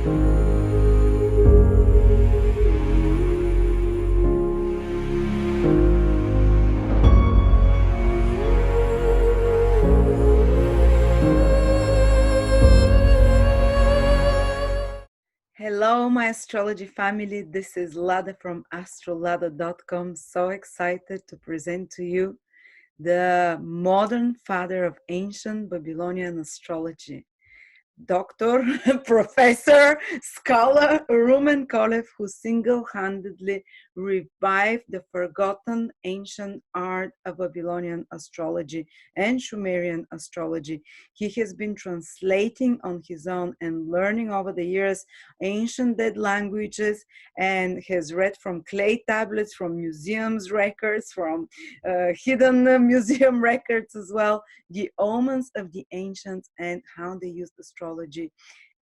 Hello, my astrology family. This is Lada from astrolada.com. So excited to present to you the modern father of ancient Babylonian astrology, Dr. Professor, Scholar Rumen Kolev, who single-handedly revived the forgotten ancient art of Babylonian astrology and Sumerian astrology. He has been translating on his own and learning over the years ancient dead languages, and has read from clay tablets, from museums records, from hidden museum records as well, the omens of the ancients and how they used astrology.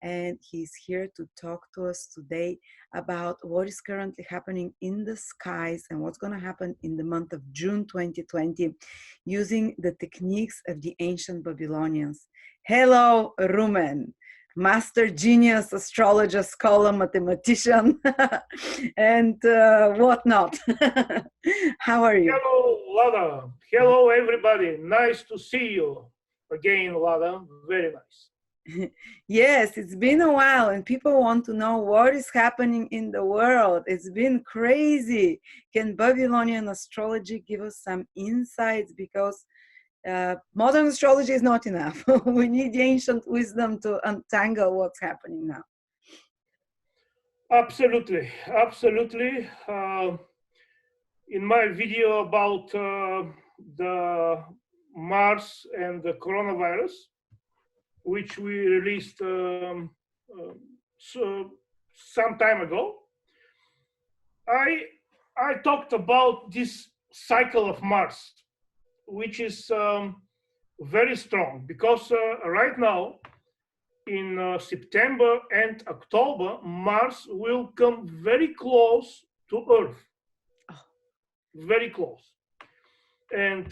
And he's here to talk to us today about what is currently happening in the skies and what's going to happen in the month of June 2020 using the techniques of the ancient Babylonians. Hello, Rumen, master genius, astrologer, scholar, mathematician, and whatnot. How are you? Hello, Lada. Hello, everybody. Nice to see you again, Lada. Very nice. Yes, it's been a while and people want to know what is happening in the world. It's been crazy. Can Babylonian astrology give us some insights? Because modern astrology is not enough. We need the ancient wisdom to untangle what's happening now. Absolutely. Absolutely. In my video about the Mars and the coronavirus, which we released some time ago, I talked about this cycle of Mars, which is very strong because right now in September and October, Mars will come very close to Earth, very close, and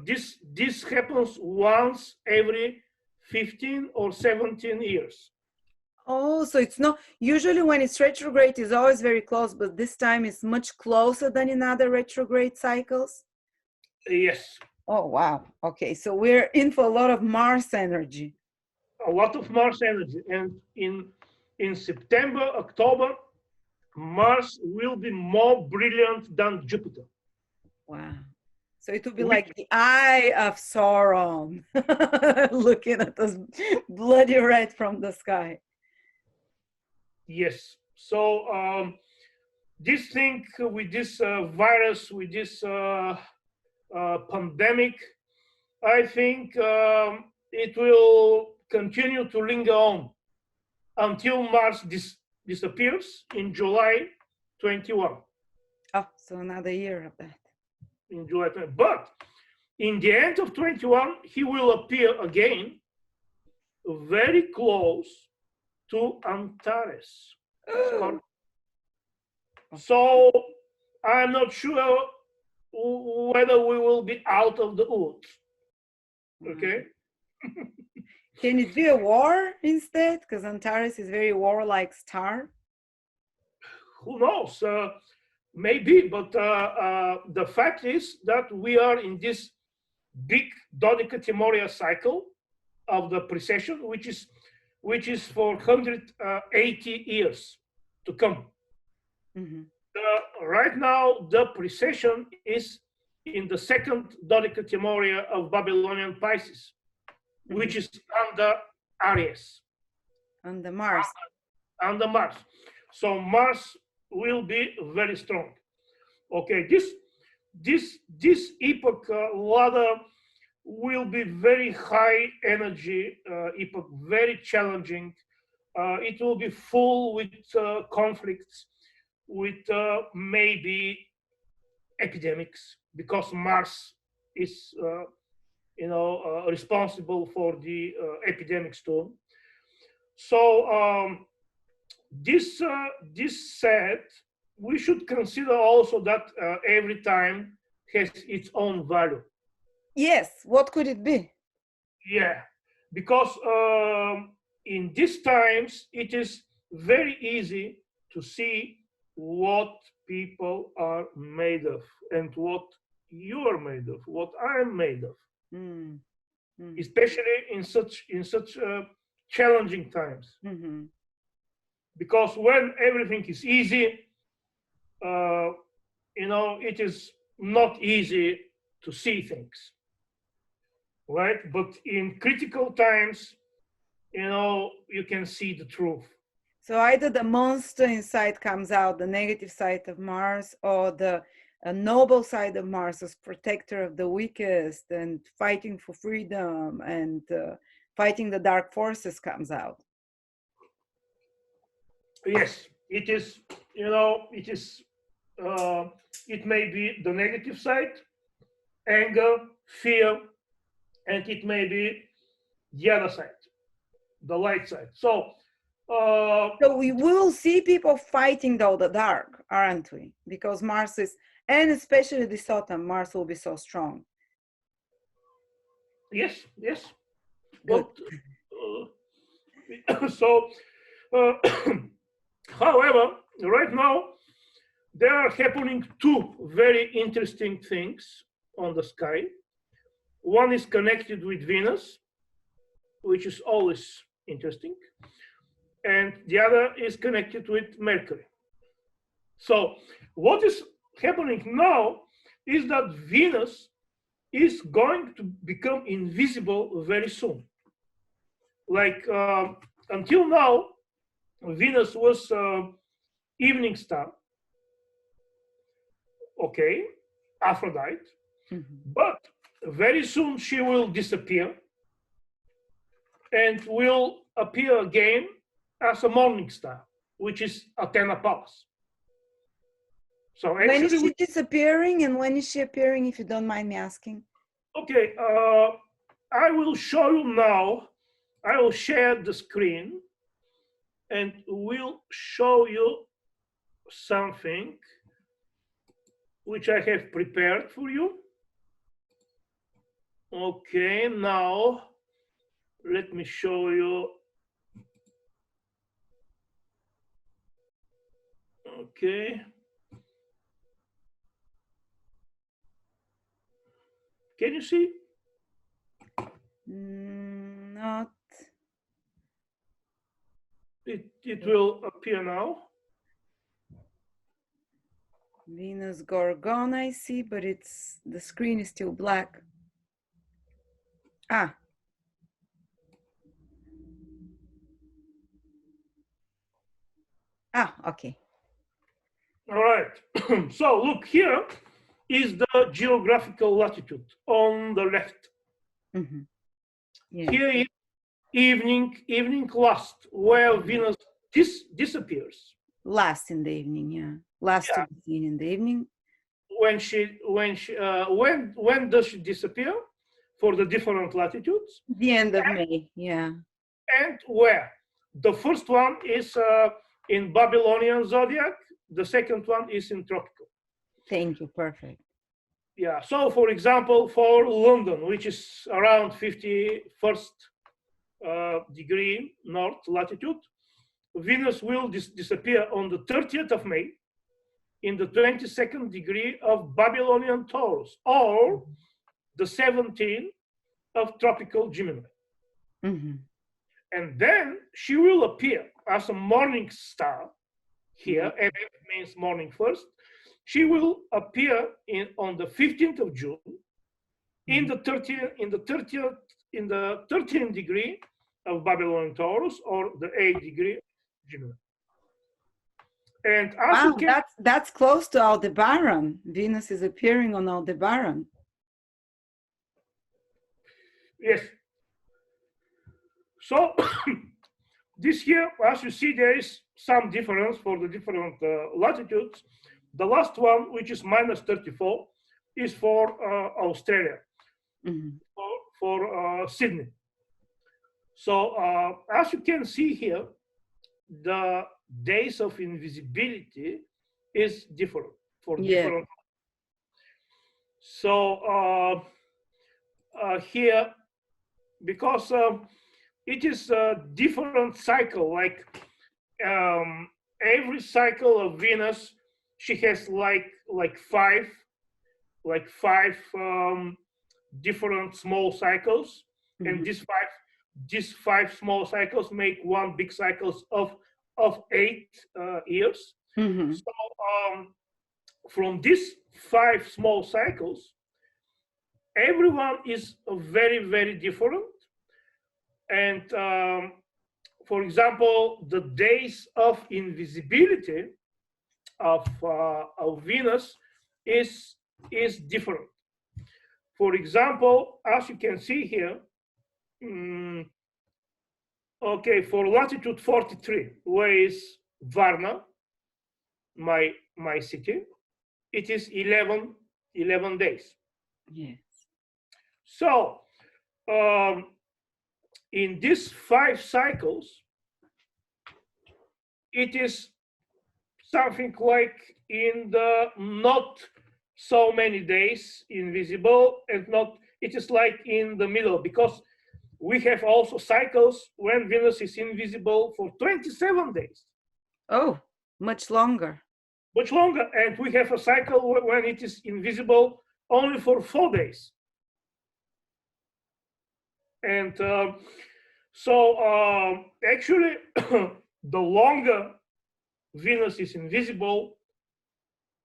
this happens once every 15 or 17 years. Oh, so it's not usually when it's retrograde is always very close, but this time it's much closer than in other retrograde cycles? Yes. Oh, wow. Okay, so we're in for a lot of Mars energy. A lot of Mars energy. And in September, October, Mars will be more brilliant than Jupiter. Wow. So it will be like the eye of Sauron looking at us bloody red from the sky. Yes. So this thing with this virus, with this pandemic, I think it will continue to linger on until Mars disappears in July 21. Oh, so another year of that. In July 20. But in the end of 21, he will appear again very close to Antares. So I'm not sure whether we will be out of the woods. Okay. Can it be a war instead? Because Antares is very warlike star. Who knows? Maybe, but the fact is that we are in this big Dodecatemoria cycle of the precession, which is for 180 years to come. Mm-hmm. Right now, the precession is in the second Dodecatemoria of Babylonian Pisces, mm-hmm. which is under Aries. Under Mars. Under Mars. So Mars will be very strong. Okay, this epoch, Lada, will be very high energy epoch, very challenging. It will be full with conflicts, with maybe epidemics, because Mars is, responsible for the epidemics too. So this said, we should consider also that every time has its own value. Yes, what could it be? Yeah, because in these times it is very easy to see what people are made of and what you are made of, what I'm made of, Mm. Mm. especially in such challenging times. Mhm. Because when everything is easy, uh, it is not easy to see things, right? But in critical times, you can see the truth. So either the monster inside comes out, the negative side of Mars, or the noble side of Mars as protector of the weakest and fighting for freedom and fighting the dark forces comes out. Yes, it is. It is. Uh, it may be the negative side, anger, fear, and it may be the other side, the light side. So we will see people fighting though the dark, aren't we? Because Mars is, and especially this autumn, Mars will be so strong. Yes, yes. Good. So, uh, however, right now there are happening two very interesting things on the sky. One is connected with Venus, which is always interesting, and the other is connected with Mercury. So, what is happening now is that Venus is going to become invisible very soon. Like until now, Venus was evening star, okay, Aphrodite, but very soon she will disappear and will appear again as a morning star, which is Athena Pallas. So When is actually, she disappearing and when is she appearing, if you don't mind me asking? okay, I will show you now. I will share the screen and will show you something which I have prepared for you. Okay, now let me show you. Okay. Can you see? Not. It will appear now. Venus Gorgon, I see, but the screen is still black. Ah. Ah, okay. All right. So look, here is the geographical latitude on the left. Mm-hmm. Yeah. Here is evening last, where Venus disappears. Last in the evening, yeah. Last Yeah. to be seen in the evening. When does she disappear for the different latitudes? The end of May, yeah. And where? The first one is in Babylonian zodiac. The second one is in tropical. Thank you, perfect. Yeah. So, for example, for London, which is around 51st degree north latitude, Venus will disappear on the 30th of May in the 22nd degree of Babylonian Taurus, or the 17th of tropical Gemini. Mm-hmm. And then she will appear as a morning star here, and it means morning first. She will appear on the 15th of June in the 13th degree of Babylonian Taurus, or the 8th degree of Gemini. And wow, that's close to Aldebaran. Venus is appearing on Aldebaran. Yes. So this year, as you see, there is some difference for the different latitudes. The last one, which is -34, is for Australia, for Sydney. So as you can see here, the days of invisibility is different for different. So here, because it is a different cycle, like every cycle of Venus, she has like five different small cycles, and Mhm. these five small cycles make one big cycles of 8 years. Mhm. So from these five small cycles, everyone is very very different, and for example, the days of invisibility of Venus is different. For example, as you can see here, mm, okay, for latitude 43, where is Varna, my city, it is 11 days. Yes. So in these five cycles, it is something like in the not so many days invisible, and not, it is like in the middle, because we have also cycles when Venus is invisible for 27 days, Oh, much longer. much longer, and we have a cycle when it is invisible only for 4 days. And actually, the longer Venus is invisible,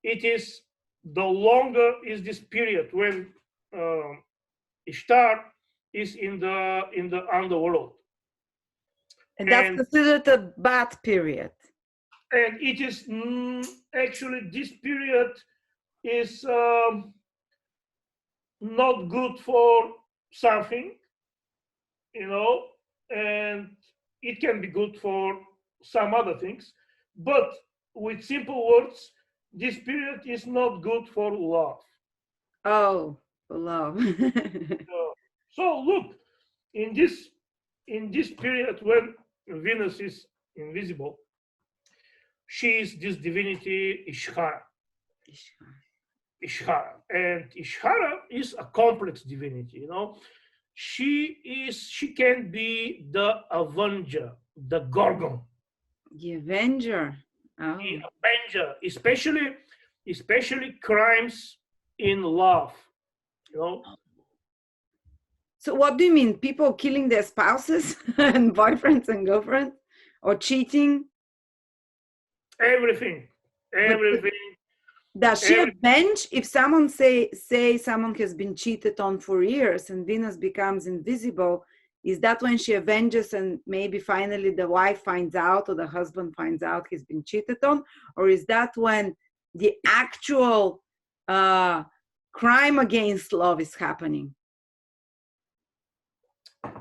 it is the longer is this period when Ishtar is in the underworld, And that's and considered a bad period. it is actually this period is not good for something, you know, and it can be good for some other things, but with simple words, this period is not good for love. Oh, love. Uh, so look, in this period when Venus is invisible, she is this divinity Ishara. Ishara, and Ishara is a complex divinity. She can be the Avenger, the Gorgon, The Avenger. the Oh. Avenger, especially crimes in love. You know So what do you mean? People killing their spouses and boyfriends and girlfriends or cheating? everything, But everything, does she every. avenge if someone say someone has been cheated on for years and Venus becomes invisible? Is that when she avenges and maybe finally the wife finds out or the husband finds out he's been cheated on? Or is that when the actual crime against love is happening?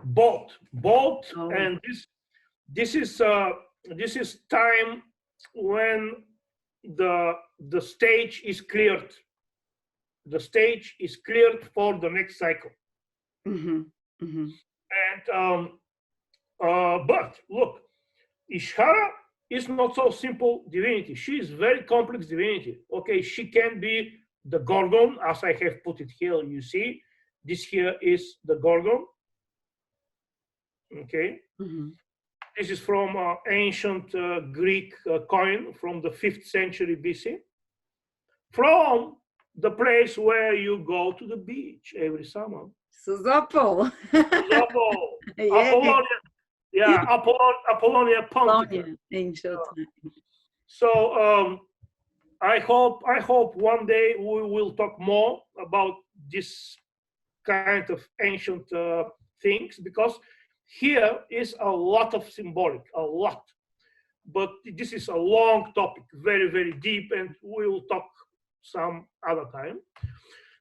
Both, Oh. and this is time when the the stage is cleared. The stage is cleared for the next cycle. Mm-hmm. Mm-hmm. And but look, Ishara is not so simple divinity. She is very complex divinity. Okay, she can be the Gorgon, as I have put it here. You see, this here is the Gorgon. Okay, Mm-hmm. this is from ancient Greek coin from the 5th century BC, from the place where you go to the beach every summer. Suzopol. Zopo, Yeah. Apollonia, yeah, Apollonia Pontica. Colonia, ancient. So I hope one day we will talk more about this kind of ancient things, because here is a lot of symbolic, a lot. But this is a long topic, very very deep, and we will talk some other time.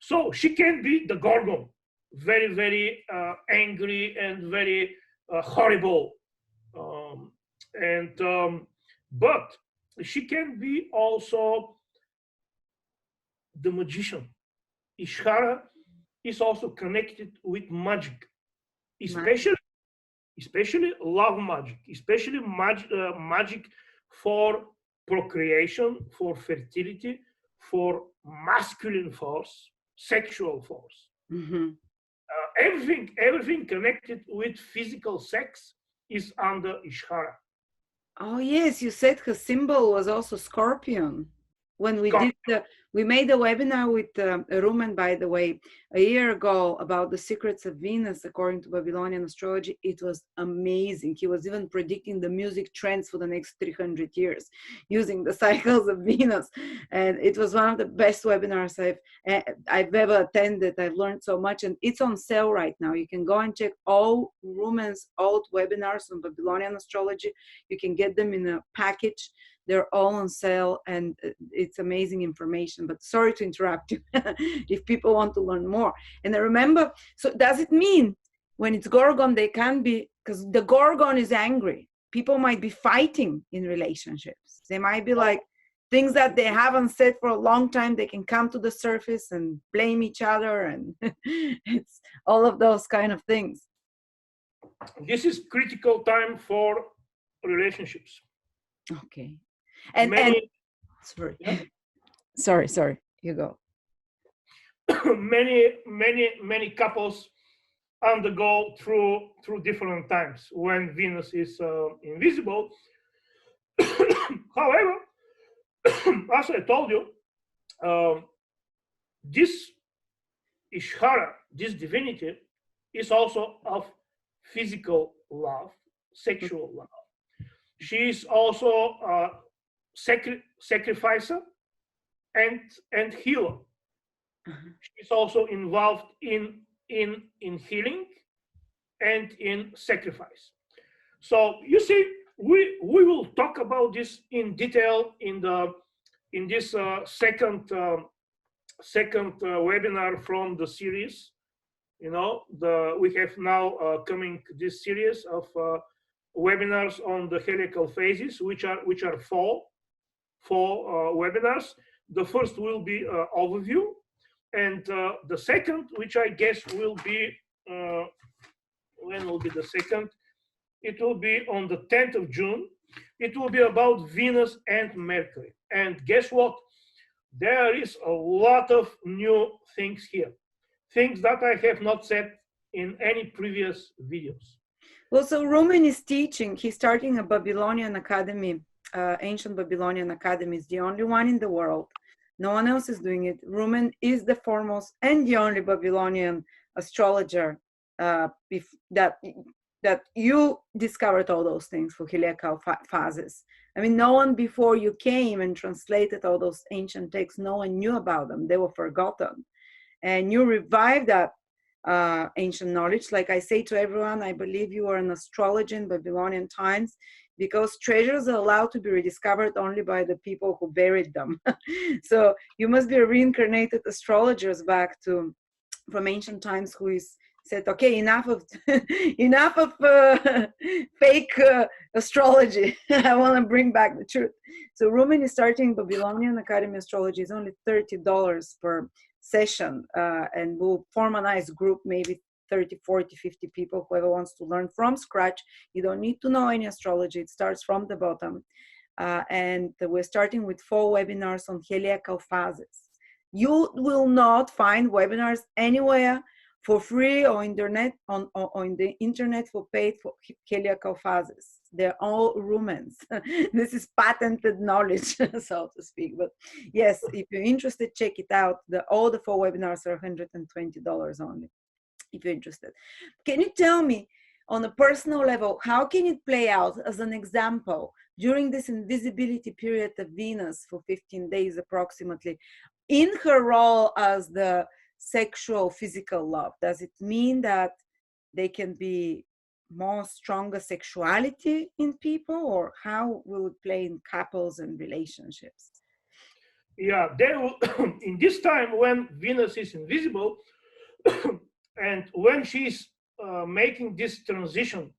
So she can be the Gorgon, very very angry and very horrible, um, and but she can be also the magician. Ishara is also connected with magic, Magic. especially love magic, especially magic for procreation, for fertility, for masculine force, sexual force. Mm-hmm. Everything connected with physical sex is under Ishara. Oh yes, you said her symbol was also Scorpion. When we made a webinar with Rumen, by the way, a year ago about the secrets of Venus according to Babylonian astrology. It was amazing. He was even predicting the music trends for the next 300 years using the cycles of Venus, and it was one of the best webinars I've ever attended. I've learned so much, and it's on sale right now. You can go and check all Rumen's old webinars on Babylonian astrology. You can get them in a package. They're all on sale, and it's amazing information. But sorry to interrupt you if people want to learn more. And I remember, so does it mean when it's Gorgon, they can be, because the Gorgon is angry. People might be fighting in relationships. They might be like things that they haven't said for a long time. They can come to the surface and blame each other. And it's all of those kind of things. This is critical time for relationships. Okay. And sorry. Yeah. Sorry, you go. many couples undergo through different times when Venus is invisible. However, as I told you, this Ishara, this divinity, is also of physical love, sexual love. She is also a sacrificer and healer. She's also involved in healing and in sacrifice. So you see, we will talk about this in detail in this second webinar from the series. You know, we have now coming this series of webinars on the heliacal phases, which are four webinars. The first will be overview, and the second, which I guess will be when will be the second? It will be on the 10th of June. It will be about Venus and Mercury. And guess what? There is a lot of new things here, things that I have not said in any previous videos. Well, so Rumen is teaching. He's starting a Babylonian academy, ancient Babylonian academy. Is the only one in the world. No one else is doing it. Rumen is the foremost and the only Babylonian astrologer that you discovered all those things for heliacal phases. I mean, no one before you came and translated all those ancient texts, no one knew about them. They were forgotten. And you revived that ancient knowledge. Like I say to everyone, I believe you are an astrologer in Babylonian times, because treasures are allowed to be rediscovered only by the people who buried them. So you must be a reincarnated astrologers back from ancient times who is said, okay, enough of fake astrology. I want to bring back the truth. So Rumen is starting Babylonian Academy Astrology. It's only $30 per session, and we'll form a nice group, maybe 30, 40, 50 people, whoever wants to learn from scratch. You don't need to know any astrology. It starts from the bottom. And we're starting with 4 webinars on heliacal phases. You will not find webinars anywhere for free or internet on the internet for paid for heliacal phases. They're all Rumens. This is patented knowledge, so to speak. But yes, if you're interested, check it out. All the 4 webinars are $120 only, if you're interested. Can you tell me, on a personal level, how can it play out as an example during this invisibility period of Venus for 15 days approximately, in her role as the sexual physical love? Does it mean that they can be more stronger sexuality in people, or how will it play in couples and relationships? Yeah, they will in this time when Venus is invisible and when she's making this transition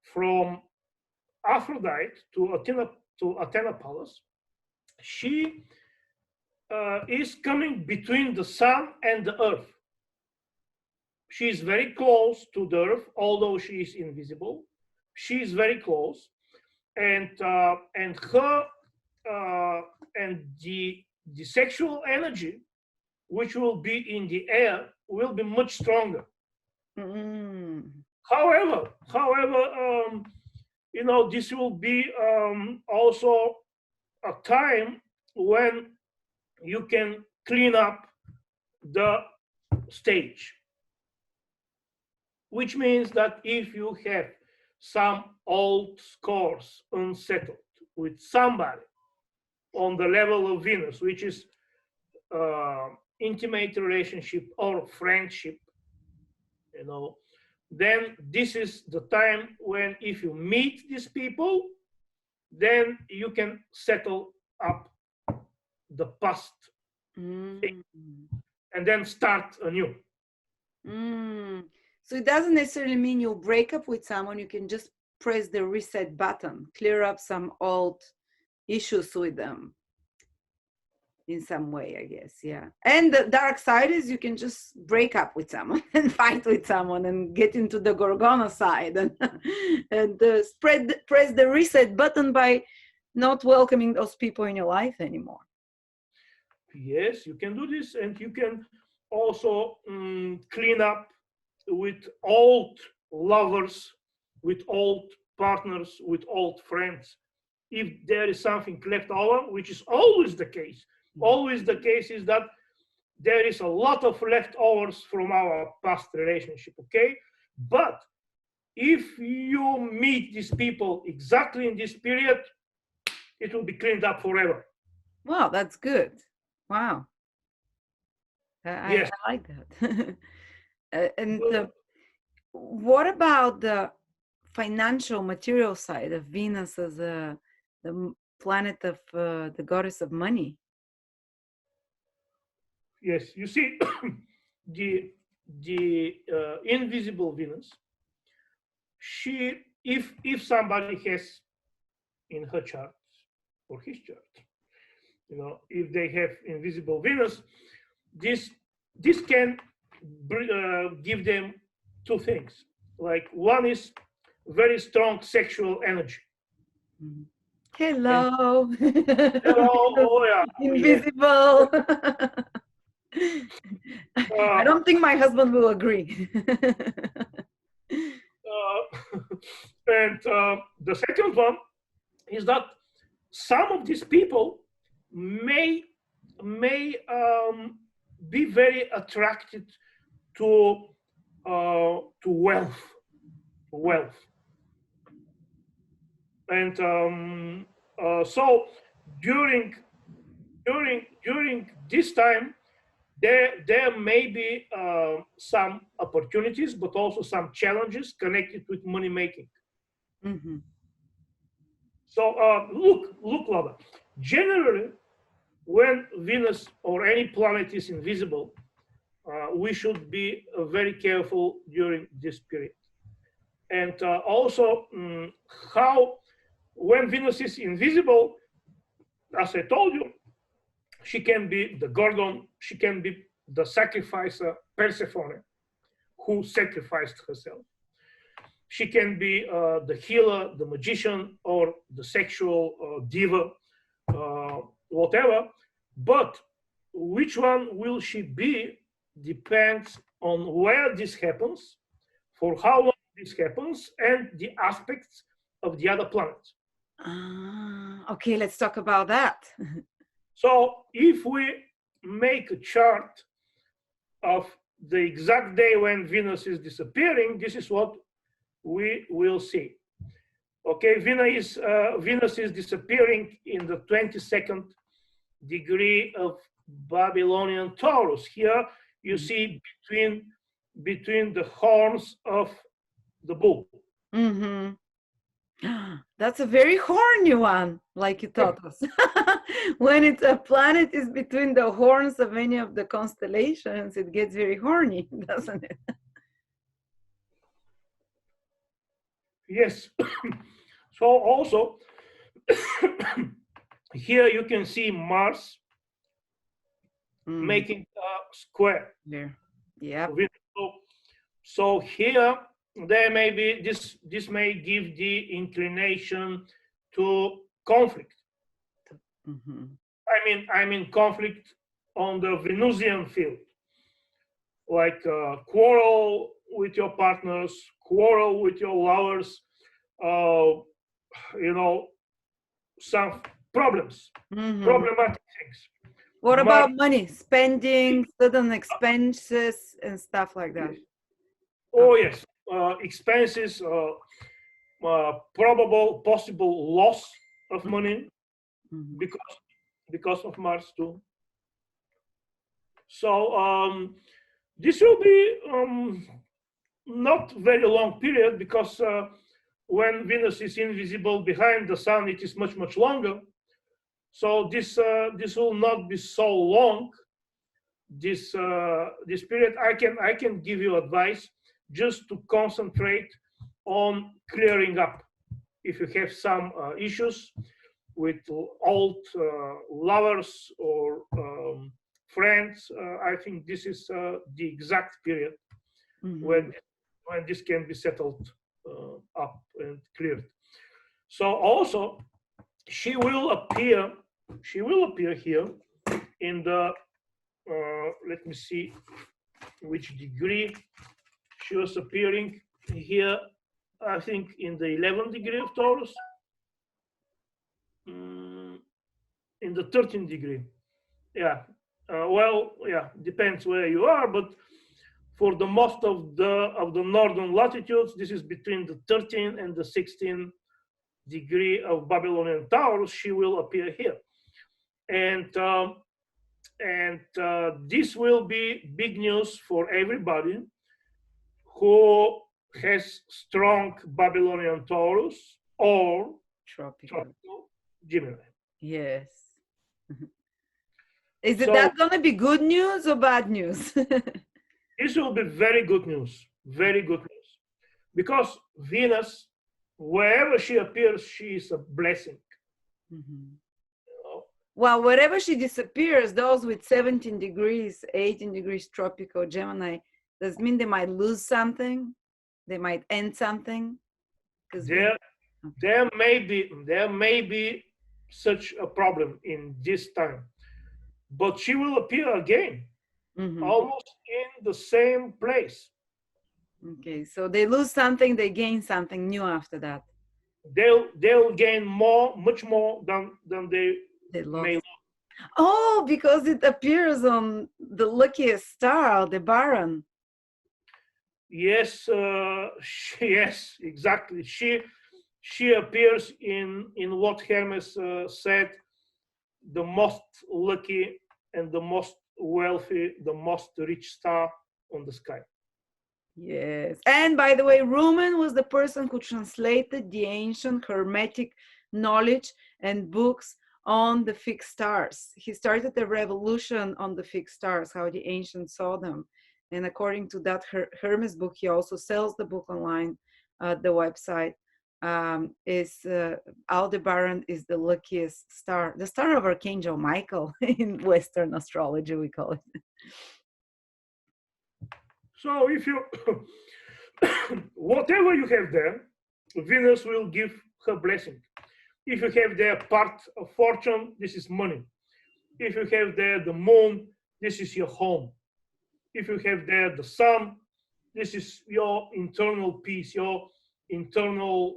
from Aphrodite to Athena Palace, she is coming between the sun and the earth. She is very close to the earth, although she is invisible. She is very close, and her and the sexual energy, which will be in the air, will be much stronger. However, this will be also a time when you can clean up the stage, which means that if you have some old scores unsettled with somebody on the level of Venus, which is intimate relationship or friendship, then this is the time when if you meet these people, then you can settle up the past thing and then start anew. So it doesn't necessarily mean you'll break up with someone. You can just press the reset button, clear up some old issues with them in some way, I guess. Yeah. And the dark side is you can just break up with someone and fight with someone and get into the Gorgon side and press the reset button by not welcoming those people in your life anymore. Yes, you can do this, and you can also clean up with old lovers, with old partners, with old friends. If there is something left over, which is always the case, is that there is a lot of leftovers from our past relationship, okay? But if you meet these people exactly in this period, it will be cleaned up forever. Wow, that's good. Wow. Yes. I like that. And what about the financial, material side of Venus as the planet of the goddess of money? Yes, you see, the invisible Venus. If somebody has in her chart or his chart, if they have invisible Venus, this can give them two things. Like one is very strong sexual energy. Hello. Hello. Oh yeah. Invisible. I don't think my husband will agree. And the second one is that some of these people may be very attracted to wealth, and so during this time there may be some opportunities, but also some challenges connected with money making. Mm-hmm. So look, Lada. Generally, when Venus or any planet is invisible, we should be very careful during this period. And also, how when Venus is invisible, as I told you, she can be the Gorgon, she can be the sacrificer Persephone, who sacrificed herself. She can be the healer, the magician, or the sexual diva, whatever. But which one will she be depends on where this happens, for how long this happens, and the aspects of the other planets. Okay, let's talk about that. So if we make a chart of the exact day when Venus is disappearing, this is what we will see. Okay, Venus is disappearing in the 22nd degree of Babylonian Taurus. Here you see between the horns of the bull. Mm-hmm. That's a very horny one, like you taught us. When it's a planet is between the horns of any of the constellations, it gets very horny, doesn't it? Yes. So also here you can see Mars making a square. Yeah. So here there may be this may give the inclination to conflict. Mm-hmm. I mean conflict on the Venusian field, like quarrel with your partners, quarrel with your lovers, some problems, Mm-hmm. problematic things. What about money, spending, sudden expenses, and stuff like that? Oh, yes. Expenses, probable, possible loss of money Mm-hmm. because of Mars too. So this will be not very long period, because when Venus is invisible behind the Sun, it is much longer. So this will not be so long. This period, I can give you advice just to concentrate on clearing up. If you have some issues with old lovers or friends, I think this is the exact period when this can be settled up and cleared. So also she will appear here in the let me see which degree she was appearing here. I think in the 11th degree of Taurus, in the 13th degree. Yeah. Well, yeah, depends where you are, but for the most of the northern latitudes, this is between the 13th and the 16th degree of Babylonian Taurus. She will appear here, and this will be big news for everybody who has strong Babylonian Taurus or tropical Gemini. Yes. Is that going to be good news or bad news? This will be very good news. Very good news. Because Venus, wherever she appears, she is a blessing. Mm-hmm. Well, wherever she disappears, those with 17 degrees, 18 degrees tropical Gemini, does it mean they might lose something? They might end something? There may be such a problem in this time, but she will appear again, almost in the same place. Okay, so they lose something, they gain something new after that. They'll gain much more than they lost. May lose. Oh, because it appears on the luckiest star, Aldebaran. Yes, yes, exactly. She appears in what Hermes said, the most lucky and the most wealthy, the most rich star on the sky. Yes. And by the way, Rumen was the person who translated the ancient Hermetic knowledge and books on the fixed stars. He started a revolution on the fixed stars, how the ancients saw them. And according to that Hermes book, he also sells the book online at the website. Aldebaran is the luckiest star, the star of Archangel Michael in Western astrology, we call it. So if you, whatever you have there, Venus will give her blessing. If you have there part of fortune, this is money. If you have there the moon, this is your home. If you have there the sun, this is your internal peace, your internal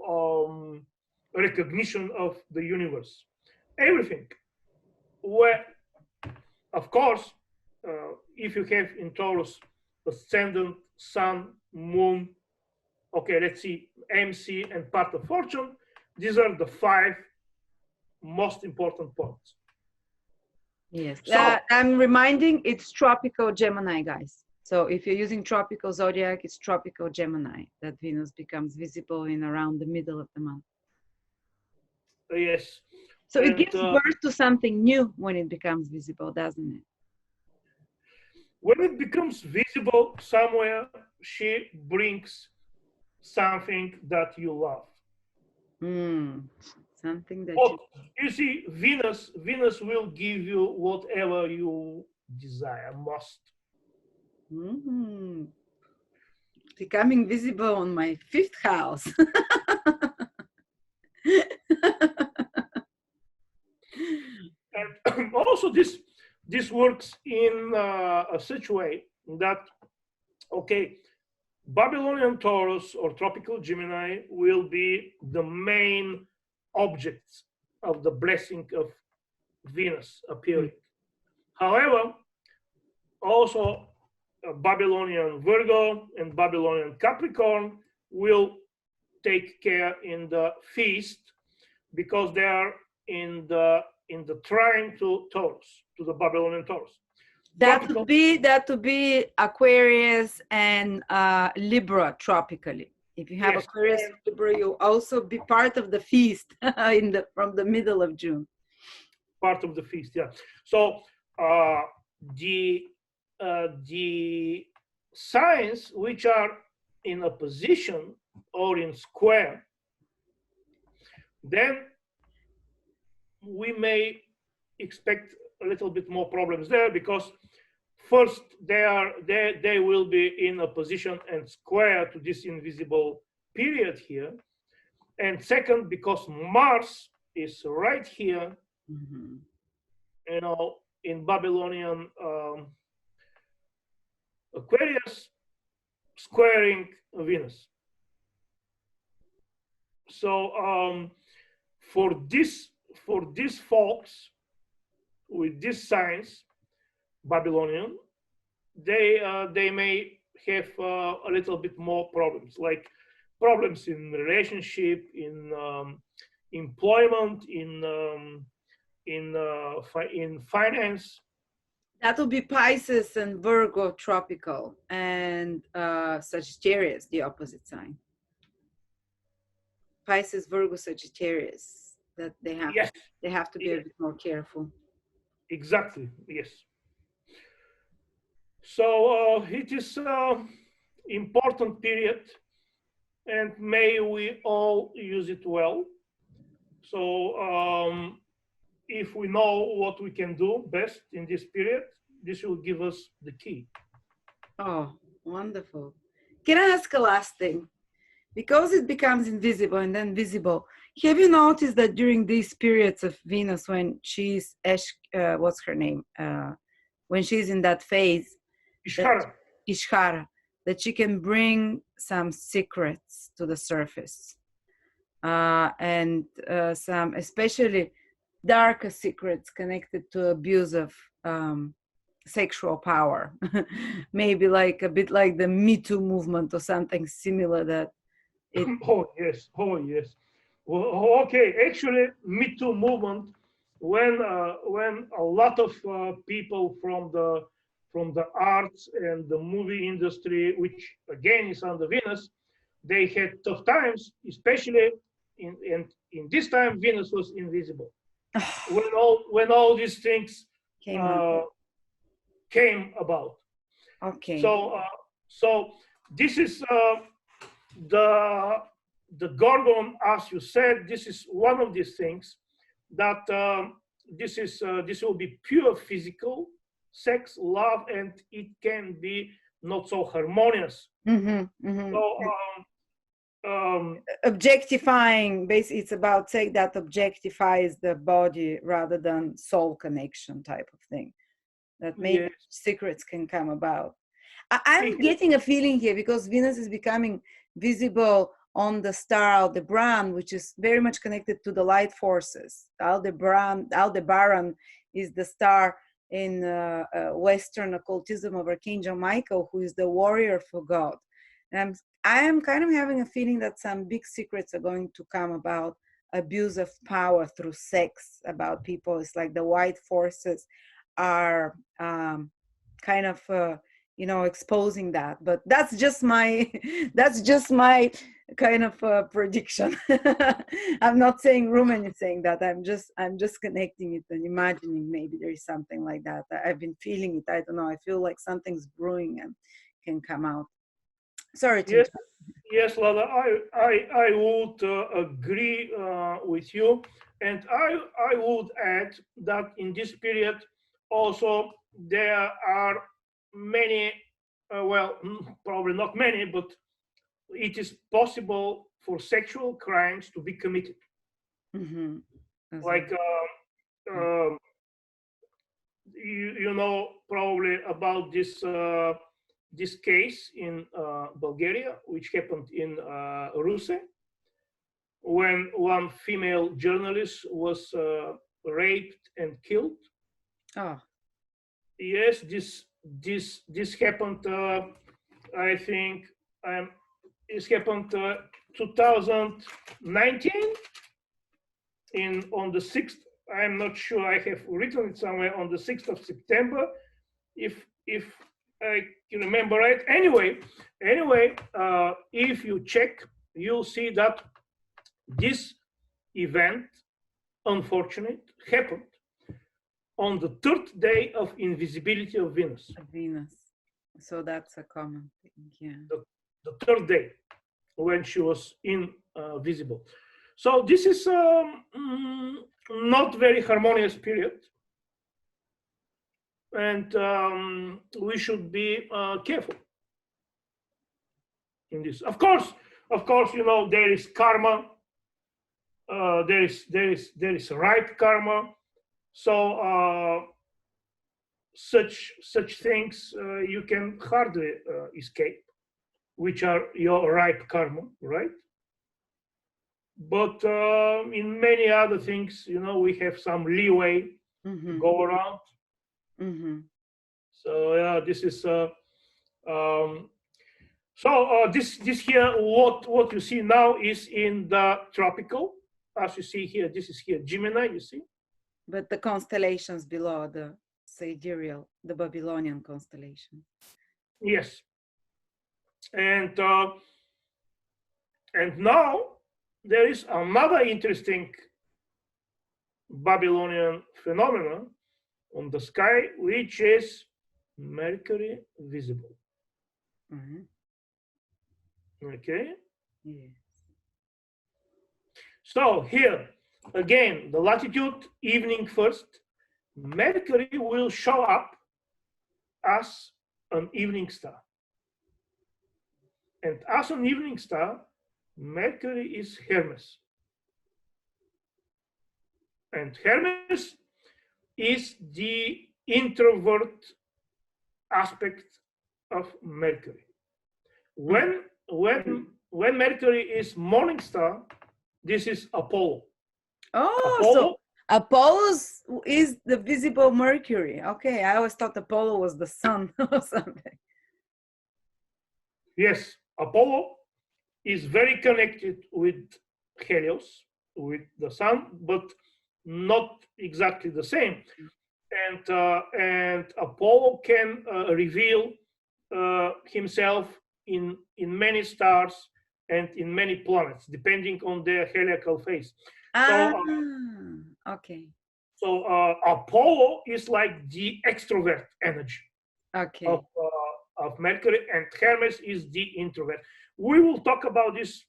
recognition of the universe. Everything. Where, of course, if you have in Taurus ascendant, sun, moon, okay, let's see, MC and part of fortune, these are the 5 most important points. Yes, so, I'm reminding it's tropical Gemini, guys. So if you're using tropical zodiac, it's tropical Gemini that Venus becomes visible in around the middle of the month. Yes. So it gives birth to something new when it becomes visible, doesn't it? When it becomes visible somewhere, she brings something that you love. Something that you see, Venus will give you whatever you desire, most. Becoming visible on my 5th house. And also this works in such a way that, okay, Babylonian Taurus or tropical Gemini will be the main objects of the blessing of Venus appearing. However, also Babylonian Virgo and Babylonian Capricorn will take care in the feast because they are in the trine to Taurus, to the Babylonian Taurus. That would be Aquarius and Libra tropically. If you have Yes. Aquarius and Libra, you'll also be part of the feast from the middle of June. Part of the feast, yeah. So the signs which are in opposition or in square, then we may expect a little bit more problems there, because first they will be in opposition and square to this invisible period here, and second, because Mars is right here, you know, in Babylonian Aquarius, squaring Venus. So for these folks with these signs, Babylonian, they may have a little bit more problems, like problems in relationship, in employment, in finance. That will be Pisces and Virgo tropical, and Sagittarius, the opposite sign. Pisces, Virgo, Sagittarius. That they have. Yes. They have to be a bit more careful. Exactly. Yes. So it is important period, and may we all use it well. So if we know what we can do best in this period, this will give us the key. Oh, wonderful. Can I ask a last thing? Because it becomes invisible and then visible, have you noticed that during these periods of Venus, when she's, what's her name? When she's in that phase, Ishara, that she can bring some secrets to the surface. And some especially darker secrets connected to abuse of sexual power. Maybe like a bit like the Me Too movement or something similar that Oh yes. Well, okay, actually Me Too movement, when a lot of people from the arts and the movie industry, which again is under Venus, they had tough times, especially in this time Venus was invisible. when all these things came about. Okay. So this is the Gorgon, as you said. This is one of these things that this will be pure physical sex, love, and it can be not so harmonious. So objectifying, basically it's about saying that objectifies the body rather than soul connection type of thing, that maybe secrets can come about. I'm getting a feeling here, because Venus is becoming visible on the star Aldebaran, which is very much connected to the light forces. Aldebaran is the star in Western occultism of Archangel Michael, who is the warrior for God. And I am kind of having a feeling that some big secrets are going to come about abuse of power through sex, about people. It's like the white forces are kind of exposing that. But that's just my kind of prediction. I'm not saying Rumen is saying that. I'm just connecting it and imagining maybe there is something like that. I've been feeling it. I don't know. I feel like something's brewing and can come out. Sorry to yes, Lada, I would agree with you, and I would add that in this period also there are many, well, probably not many, but it is possible for sexual crimes to be committed. Like you know probably about this case in Bulgaria, which happened in Rumen. when one female journalist was raped and killed. Oh. Yes, this happened. I think it happened 2019 on the 6th. I'm not sure. I have written it somewhere on the 6th of September, if I can remember right. Anyway, if you check, you'll see that this event, unfortunate, happened on the third day of invisibility of Venus. Venus. So that's a common thing, yeah. The third day when she was invisible. So this is not very harmonious period, and we should be careful in this. Of course, you know, there is karma. There is ripe karma. So such things you can hardly escape, which are your ripe karma, right? But in many other things, you know, we have some leeway to go around. So yeah, this is this here, what you see now is in the tropical. As you see here, this is here Gemini, you see. But the constellations below, the sidereal, the Babylonian constellation. Yes. And now there is another interesting Babylonian phenomenon on the sky, which is Mercury visible. Okay. Yes. So here again, the latitude evening first, Mercury will show up as an evening star. And as an evening star, Mercury is Hermes. And Hermes is the introvert aspect of Mercury. When Mercury is morning star, this is Apollo. Oh, Apollo, so Apollo is the visible Mercury. Okay, I always thought Apollo was the sun or something. Yes, Apollo is very connected with Helios, with the sun, but not exactly the same. And Apollo can reveal himself in many stars and in many planets, depending on their heliacal phase. Okay. So Apollo is like the extrovert energy of Mercury, and Hermes is the introvert. We will talk about this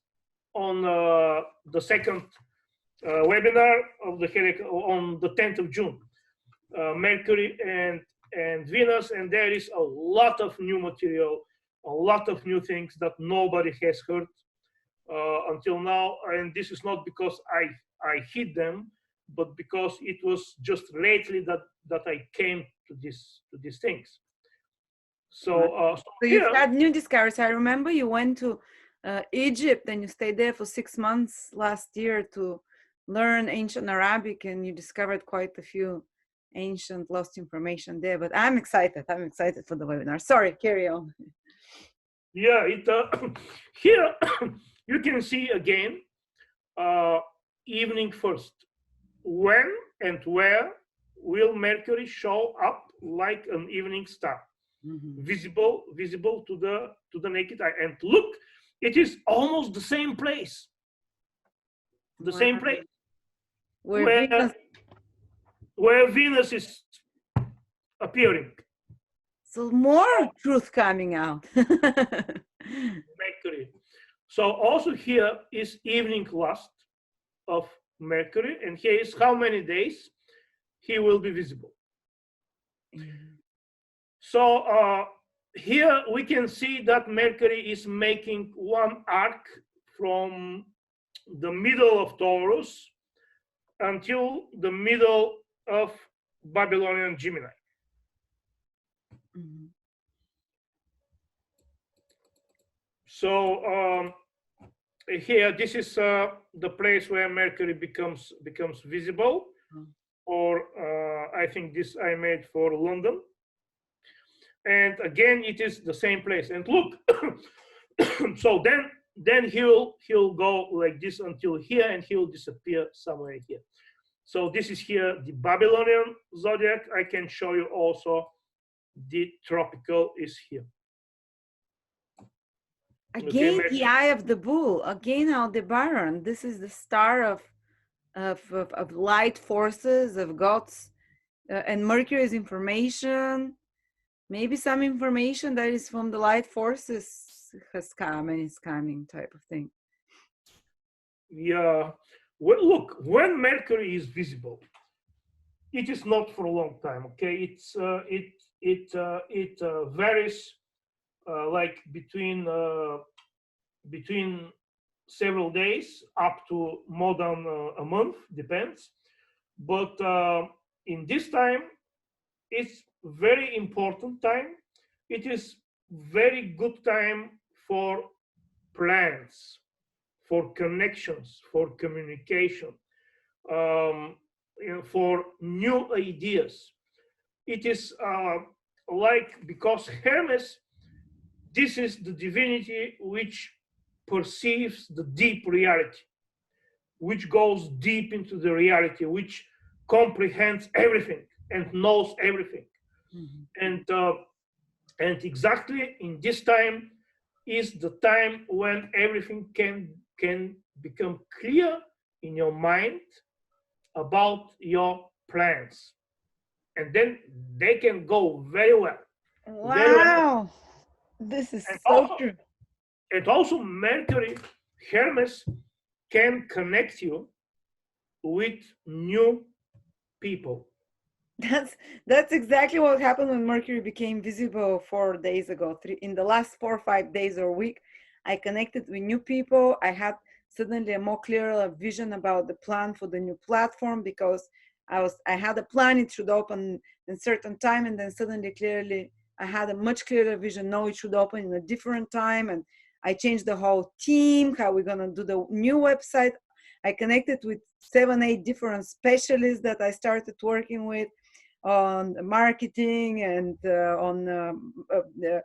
on the second webinar of the heliacal on the 10th of June. Mercury and Venus, and there is a lot of new material, a lot of new things that nobody has heard until now. And this is not because I hid them, but because it was just lately that I came to these things. So you've had new discoveries. I remember you went to Egypt and you stayed there for 6 months last year to learn ancient Arabic, and you discovered quite a few ancient lost information there. But I'm excited for the webinar. Sorry, carry on. Yeah, here you can see again evening first. When and where will Mercury show up like an evening star, visible to the naked eye? And look, it is almost the same place, same place where Venus is appearing. So more truth coming out. Mercury. So also here is evening lust of Mercury, and here is how many days he will be visible. So here we can see that Mercury is making one arc from the middle of Taurus until the middle of Babylonian Gemini. So here, this is the place where Mercury becomes visible. Or I think this I made for London. And again, it is the same place. And look, so then he'll go like this until here, and he'll disappear somewhere here. So this is here the Babylonian zodiac. I can show you also the tropical is here. Again, the eye of the bull. Again, Aldebaran. This is the star of light forces, of gods, and Mercury is information. Maybe some information that is from the light forces has come and is coming, type of thing. Yeah. Well, look, when Mercury is visible, it is not for a long time. Okay, it varies like between several days up to more than a month, depends. But in this time, it's very important time. It is very good time for plans, for connections, for communication, for new ideas. It is like, because Hermes, this is the divinity which perceives the deep reality, which goes deep into the reality, which comprehends everything and knows everything. And exactly in this time is the time when everything can become clear in your mind about your plans, and then they can go very well. Wow, very well. This is so true. And also Mercury, Hermes, can connect you with new people. That's exactly what happened when Mercury became visible 4 days ago. In the last 4 or 5 days or week, I connected with new people. I had suddenly a more clearer vision about the plan for the new platform, because I had a plan, it should open in certain time, and then suddenly clearly I had a much clearer vision. No, it should open in a different time, and I changed the whole team, how we're gonna do the new website. I connected with 7, 8 different specialists that I started working with on marketing and on the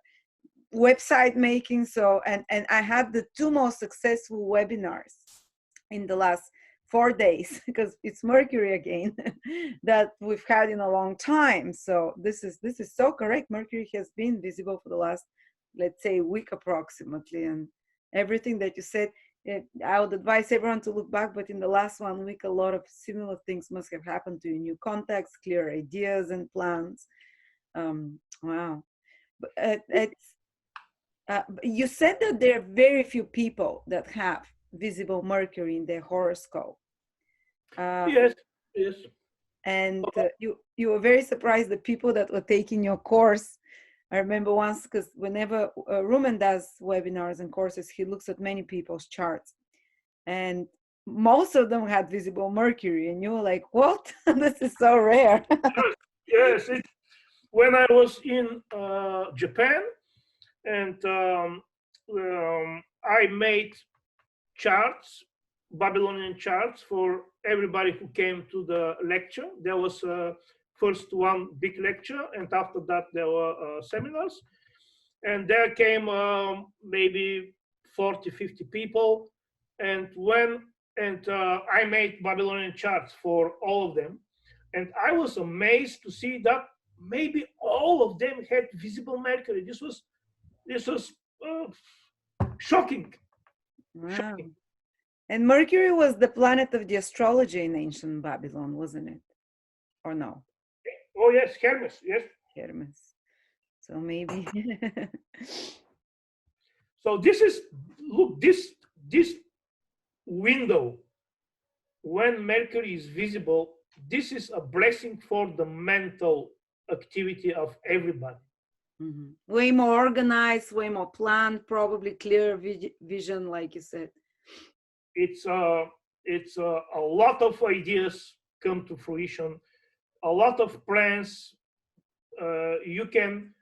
website making. So, and I had the 2 most successful webinars in the last 4 days, because it's Mercury again, that we've had in a long time. So this is so correct. Mercury has been visible for the last, let's say, week approximately, and everything that you said, I would advise everyone to look back, but in the last 1 week, a lot of similar things must have happened to you. New contacts, clear ideas and plans. Wow. But you said that there are very few people that have visible Mercury in their horoscope. Yes. And you were very surprised, the people that were taking your course. I remember once, because whenever Rumen does webinars and courses, he looks at many people's charts, and most of them had visible Mercury, and you were like, what? This is so rare. Yes. When I was in Japan, and I made charts, Babylonian charts, for everybody who came to the lecture. There was first one big lecture, and after that there were seminars, and there came maybe 40, 50 people, and I made Babylonian charts for all of them, and I was amazed to see that maybe all of them had visible Mercury. This was shocking. Wow. Shocking. And Mercury was the planet of the astrology in ancient Babylon, wasn't it? Or no? Oh yes, Hermes. Yes. Hermes. So maybe. So this is, look, this window when Mercury is visible. This is a blessing for the mental activity of everybody. Mm-hmm. Way more organized, way more planned, probably clear vision, like you said. It's a lot of ideas come to fruition, a lot of plans. You can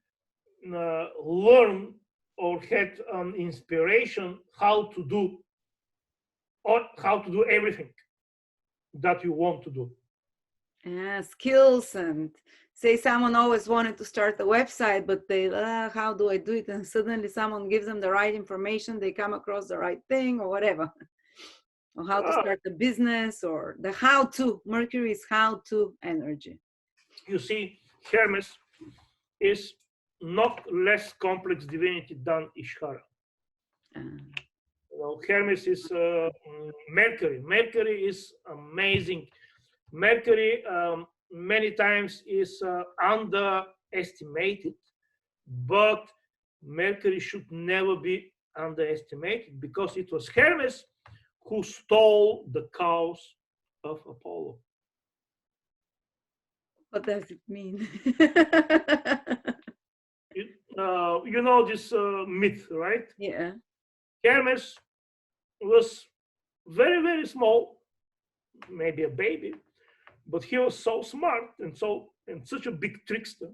learn or get an inspiration how to do or how to do everything that you want to do. Yeah, skills, and say someone always wanted to start a website, but they, how do I do it? And suddenly someone gives them the right information, they come across the right thing or whatever. Or how to start a business, or the how to. Mercury is how to energy. You see, Hermes is not less complex divinity than Ishara. Hermes is Mercury. Mercury is amazing. Mercury many times is underestimated, but Mercury should never be underestimated, because it was Hermes who stole the cows of Apollo. What does it mean? You know this myth, right? Yeah. Hermes was very, very small, maybe a baby, but he was so smart and such a big trickster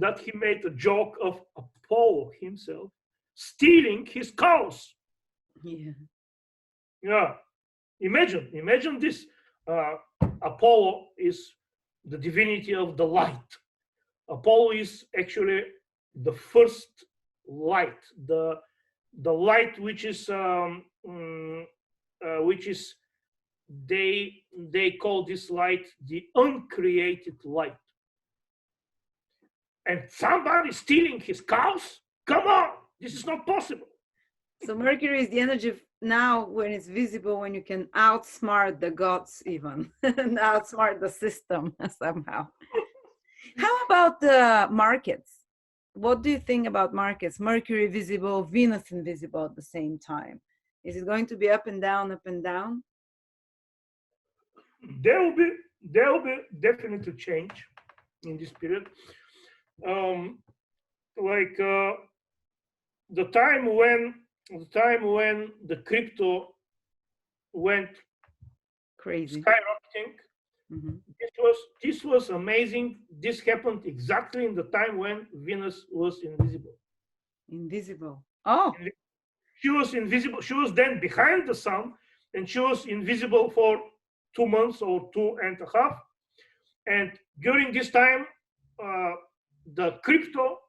that he made a joke of Apollo himself stealing his cows. Yeah. Yeah. Imagine this. Apollo is the divinity of the light. Apollo is actually the first light, the light which is they call this light the uncreated light. And somebody stealing his cows? Come on, this is not possible. So Mercury is the energy of now, when it's visible, when you can outsmart the gods even, and outsmart the system somehow. How about the markets? What do you think about markets? Mercury visible, Venus invisible at the same time. Is it going to be up and down, up and down? There will be definitely change in this period. Like the time when the crypto went Crazy. skyrocketing. Mm-hmm. This was amazing. This happened exactly in the time when Venus was invisible. Invisible. Oh. She was invisible. She was then behind the sun, and she was invisible for 2 months or 2.5. And during this time, the crypto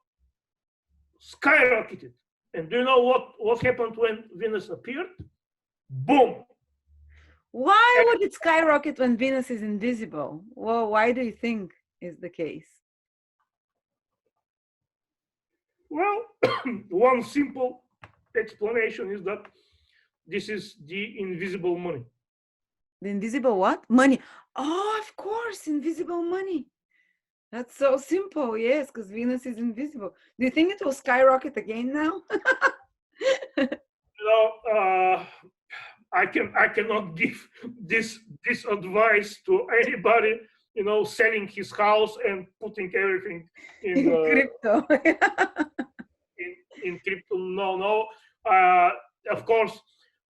skyrocketed. And do you know what happened when Venus appeared? Boom. Why would it skyrocket when Venus is invisible? Well, why do you think is the case? Well, one simple explanation is that this is the invisible money. The invisible what? Money. Oh, of course, invisible money. That's so simple, yes, because Venus is invisible. Do you think it will skyrocket again now? I cannot give this advice to anybody. Selling his house and putting everything in crypto. in crypto. No. Of course,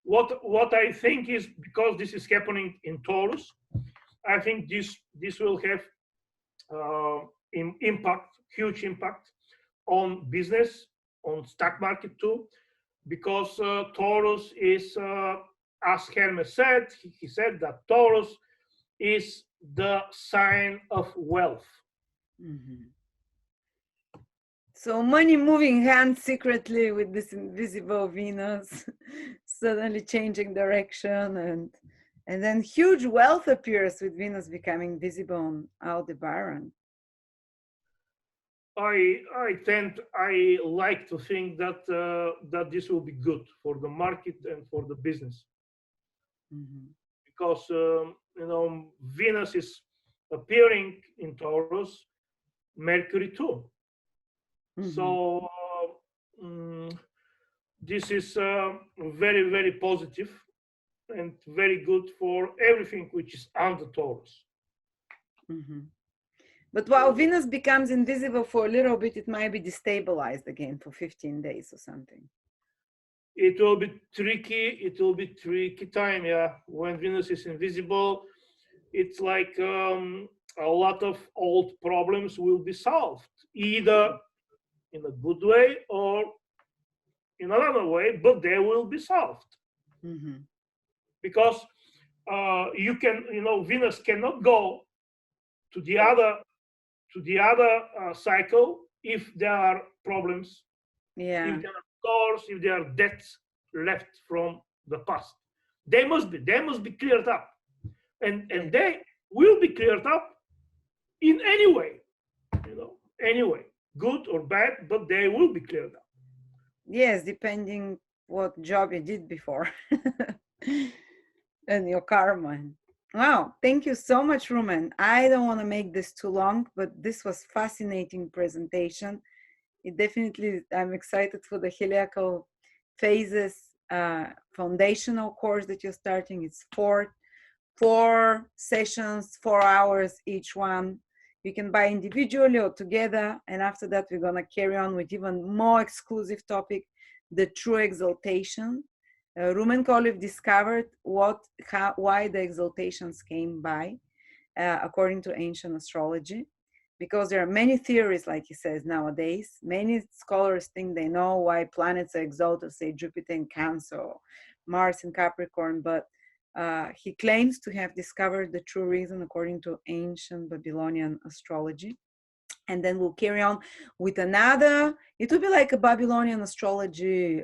what I think is, because this is happening in Taurus, I think this will have huge impact on business, on stock market too, because Taurus is, as Hermes said, he said that Taurus is the sign of wealth. Mm-hmm. So money moving hands secretly with this invisible Venus, suddenly changing direction, and then huge wealth appears with Venus becoming visible on Aldebaran. I like to think that that this will be good for the market and for the business. Mm-hmm. Because Venus is appearing in Taurus, Mercury too. Mm-hmm. So this is very, very positive and very good for everything which is under Taurus. Mm-hmm. But while Venus becomes invisible for a little bit, it might be destabilized again for 15 days or something. It will be tricky. It will be tricky time, yeah. When Venus is invisible, it's like a lot of old problems will be solved, either in a good way or in another way, but they will be solved. Mm-hmm. because Venus cannot go to the other cycle if there are problems, Yeah. if there are scars, if there are debts left from the past. They must be cleared up, and Yeah. they will be cleared up in any way, anyway, good or bad, but they will be cleared up. Yes, depending what job you did before and your karma. Wow, thank you so much, Rumen. I don't want to make this too long, but this was fascinating presentation. It definitely, I'm excited for the heliacal phases foundational course that you're starting. It's four sessions, 4 hours each one. You can buy individually or together. And after that, we're going to carry on with even more exclusive topic, the true exaltation. Rumen Kolev discovered why the exaltations came by, according to ancient astrology, because there are many theories, like he says nowadays. Many scholars think they know why planets are exalted, say Jupiter in Cancer, or Mars in Capricorn, but he claims to have discovered the true reason according to ancient Babylonian astrology. And then we'll carry on with another. It will be like a Babylonian astrology,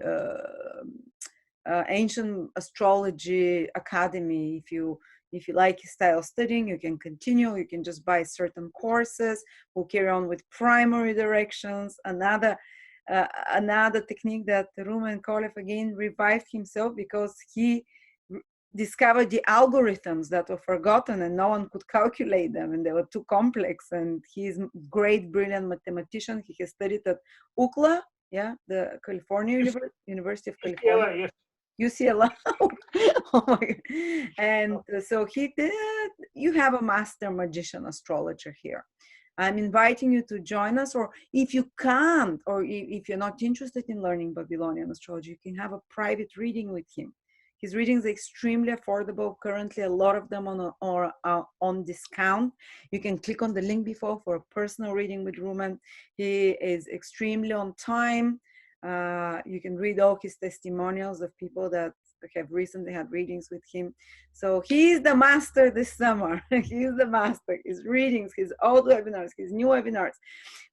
ancient astrology academy. If you like his style of studying, you can continue. You can just buy certain courses. We'll carry on with primary directions. Another technique that Rumen Kolev again revived himself, because he discovered the algorithms that were forgotten and no one could calculate them, and they were too complex. And he's a great, brilliant mathematician. He has studied at UCLA, the University of California. Yeah, yes. UCLA. Oh my God. And so he did. You have a master magician astrologer here. I'm inviting you to join us, or if you can't, or if you're not interested in learning Babylonian astrology, you can have a private reading with him. His readings are extremely affordable. Currently, a lot of them are on discount. You can click on the link before for a personal reading with Rumen. He is extremely on time. You can read all his testimonials of people that have recently had readings with him. So he is the master this summer. He is the master. His readings, his old webinars, his new webinars.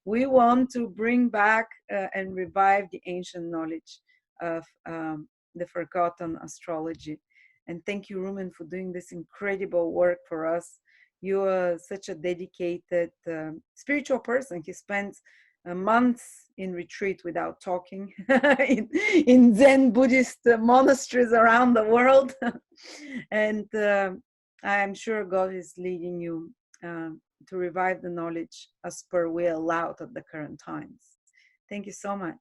We want to bring back and revive the ancient knowledge of the forgotten astrology. And thank you, Rumen, for doing this incredible work for us. You are such a dedicated spiritual person. He spends months in retreat without talking in Zen Buddhist monasteries around the world. And I'm sure God is leading you to revive the knowledge as per we allowed at the current times. Thank you so much.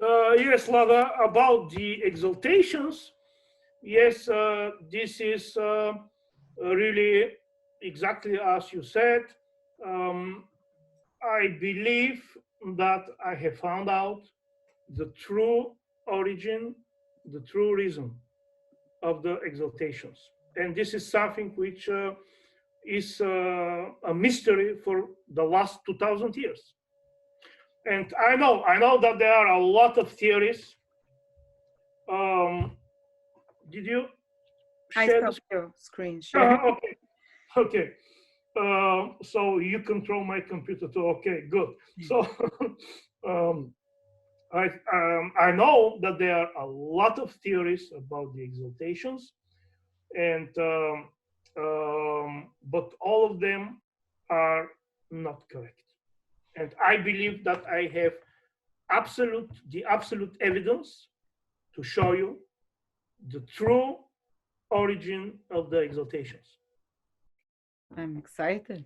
Yes, Lada, about the exaltations. Yes, this is really exactly as you said. Um, I believe that I have found out the true origin, the true reason of the exaltations. And this is something which is a mystery for the last 2000 years. And I know that there are a lot of theories. Did you I share the stopped your screen share. Okay. Okay. So you control my computer too. Okay, good. So um, I know that there are a lot of theories about the exaltations, and but all of them are not correct. And I believe that I have the absolute evidence to show you the true origin of the exaltations. I'm excited.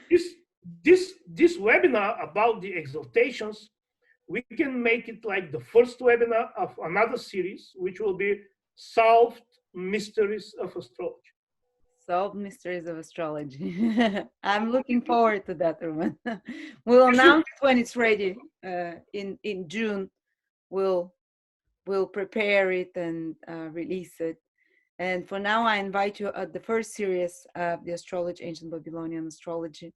this this webinar about the exaltations, we can make it like the first webinar of another series, which will be solved mysteries of astrology. Solved mysteries of astrology. I'm looking forward to that, Ruben. We'll announce it when it's ready. In June, we'll prepare it and release it. And for now, I invite you at the first series of the astrology, ancient Babylonian astrology,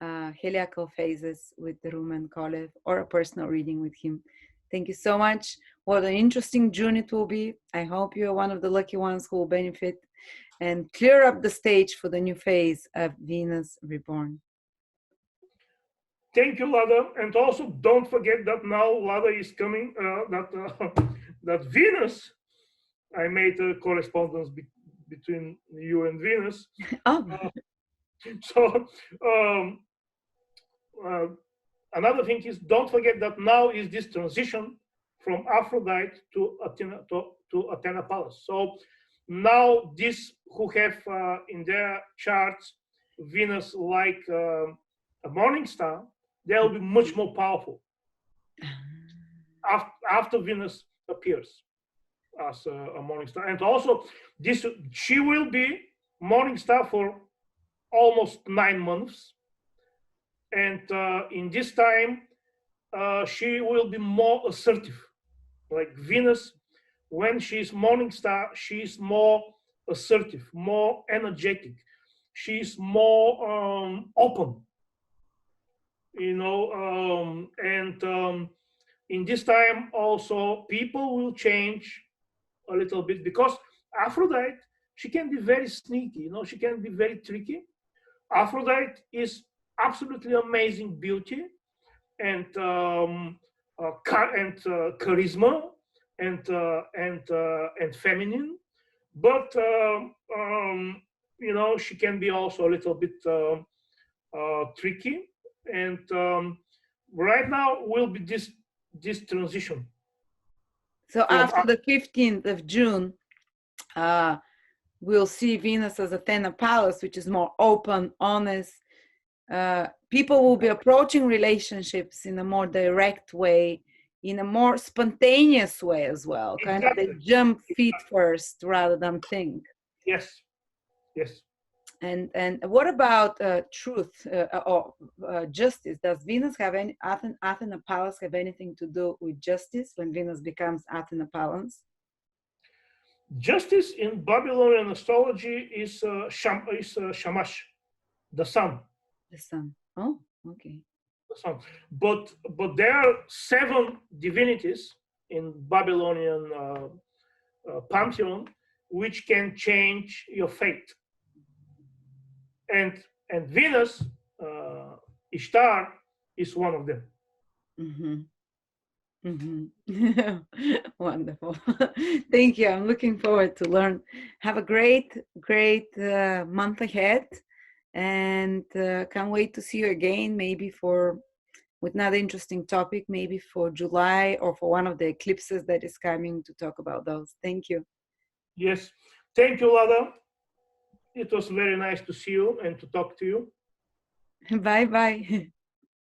heliacal phases with the Rumen Kolev, or a personal reading with him. Thank you so much. What an interesting June it will be. I hope you're one of the lucky ones who will benefit and clear up the stage for the new phase of Venus reborn. Thank you, Lada. And also, don't forget that now Lada is coming, that Venus, I made a correspondence between you and Venus. Oh, So, uh, another thing is, don't forget that now is this transition from Aphrodite to Athena Palace. So now these who have in their charts Venus like a morning star, they will be much more powerful after Venus appears as a morning star. And also, this she will be morning star for almost 9 months. And in this time, she will be more assertive. Like Venus, when she's morning star, she's more assertive, more energetic. She's more open, and in this time also people will change a little bit because Aphrodite, she can be very sneaky, she can be very tricky. Aphrodite is absolutely amazing beauty and charisma and feminine, but she can be also a little bit tricky. And right now will be this transition. so after the 15th of June, we'll see Venus as Athena Palace, which is more open, honest. People will be approaching relationships in a more direct way, in a more spontaneous way as well. Kind of they jump feet first rather than think. Yes. And what about truth or justice? Does Venus have any Athena Palace have anything to do with justice when Venus becomes Athena Palace? Justice in Babylonian astrology is Shamash, the sun. The sun. Oh, okay. The sun. But there are 7 divinities in Babylonian pantheon which can change your fate. And Venus, Ishtar, is one of them. Wonderful. Thank you. I'm looking forward to learn. Have a great month ahead, and can't wait to see you again, maybe with another interesting topic, maybe for July or for one of the eclipses that is coming to talk about those. Thank you. Yes. Thank you, Lada. It was very nice to see you and to talk to you. Bye-bye.